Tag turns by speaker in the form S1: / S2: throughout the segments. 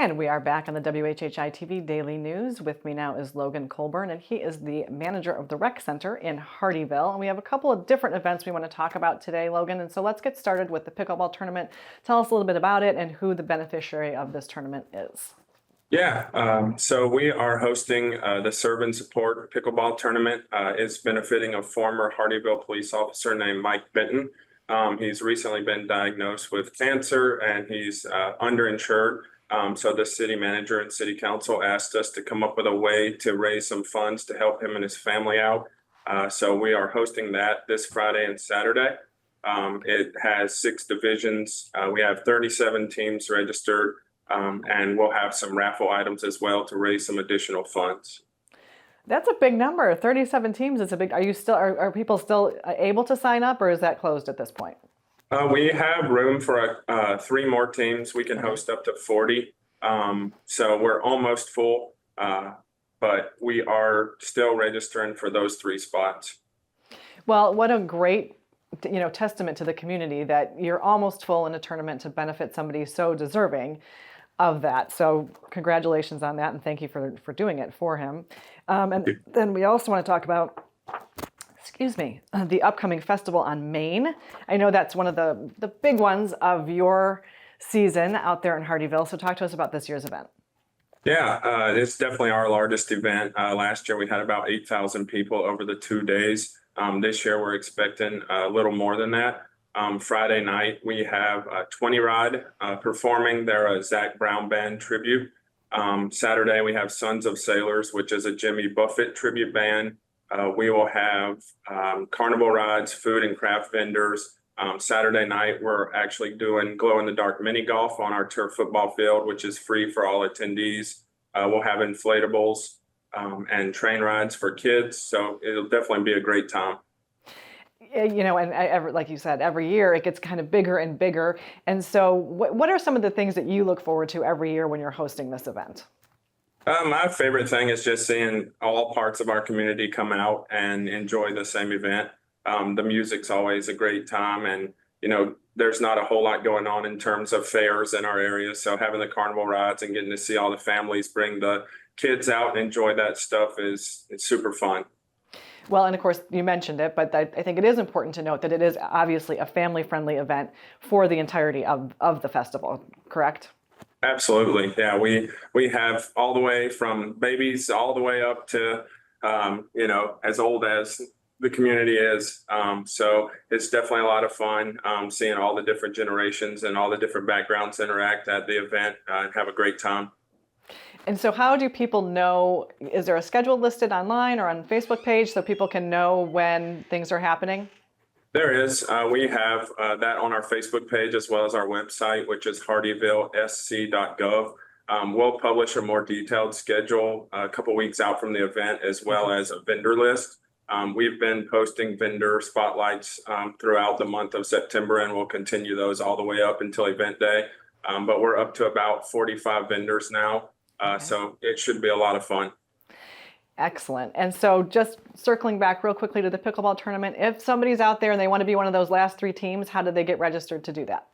S1: And we are back on the WHHI-TV Daily News. With me now is Logan Colburn, and he is the manager of the Rec Center in Hardeeville. And we have a couple of different events we want to talk about today, Logan. And so let's get started with the pickleball tournament. Tell us a little bit about it and who the beneficiary of this tournament is.
S2: Yeah, so we are hosting the Serve and Support Pickleball Tournament. It's benefiting a former Hardeeville police officer named Mike Benton. He's recently been diagnosed with cancer and he's underinsured. So the city manager and city council asked us to come up with a way to raise some funds to help him and his family out. So we are hosting that this Friday and Saturday. It has 6 divisions. We have 37 teams registered. And we'll have some raffle items as well to raise some additional funds.
S1: That's a big number. 37 teams is a big. Are people still able to sign up, or is that closed at this point?
S2: We have room for 3 more teams. We can host up to 40. So we're almost full, but we are still registering for those 3 spots.
S1: Well, what a great testament to the community that you're almost full in a tournament to benefit somebody so deserving of that. So congratulations on that, and thank you for doing it for him. And then we also want to talk about, the upcoming festival on Main. I know that's one of the big ones of your season out there in Hardeeville. So talk to us about this year's event.
S2: Yeah, it's definitely our largest event. Last year we had about 8,000 people over the 2 days. This year we're expecting a little more than that. Friday night we have 20 Rod performing their Zach Brown Band tribute. Saturday we have Sons of Sailors, which is a Jimmy Buffett tribute band. We will have carnival rides, food and craft vendors. Saturday night we're actually doing glow-in-the-dark mini golf on our turf football field, which is free for all attendees. We'll have inflatables and train rides for kids, so it'll definitely be a great time.
S1: And like you said, every year it gets kind of bigger and bigger. And so what are some of the things that you look forward to every year when you're hosting this event?
S2: My favorite thing is just seeing all parts of our community come out and enjoy the same event. The music's always a great time, and there's not a whole lot going on in terms of fairs in our area. So having the carnival rides and getting to see all the families bring the kids out and enjoy that stuff it's super fun.
S1: Well, and of course you mentioned it, but I think it is important to note that it is obviously a family-friendly event for the entirety of the festival, correct?
S2: Absolutely. Yeah, we have all the way from babies all the way up to as old as the community is. So it's definitely a lot of fun seeing all the different generations and all the different backgrounds interact at the event and have a great time.
S1: And so how do people know, is there a schedule listed online or on Facebook page so people can know when things are happening?
S2: There is. We have that on our Facebook page as well as our website, which is hardeevillesc.gov. We'll publish a more detailed schedule a couple weeks out from the event, as well as a vendor list. We've been posting vendor spotlights throughout the month of September, and we'll continue those all the way up until event day. But we're up to about 45 vendors now. So it should be a lot of fun.
S1: Excellent. And so just circling back real quickly to the pickleball tournament, if somebody's out there and they want to be one of those last 3 teams, how do they get registered to do that?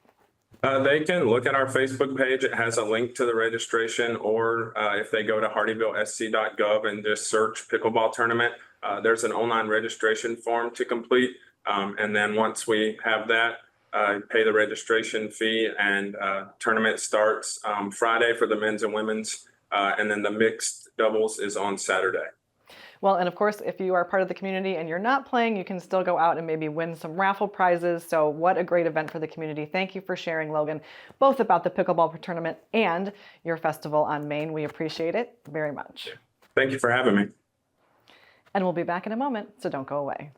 S2: They can look at our Facebook page. It has a link to the registration, or if they go to hardeevillesc.gov and just search pickleball tournament, there's an online registration form to complete. And then once we have that, pay the registration fee, and tournament starts Friday for the men's and women's, and then the mixed doubles is on Saturday.
S1: Well, and of course, if you are part of the community and you're not playing, you can still go out and maybe win some raffle prizes. So what a great event for the community. Thank you for sharing, Logan, both about the pickleball tournament and your festival on Main. We appreciate it very much.
S2: Thank you for having me.
S1: And we'll be back in a moment, so don't go away.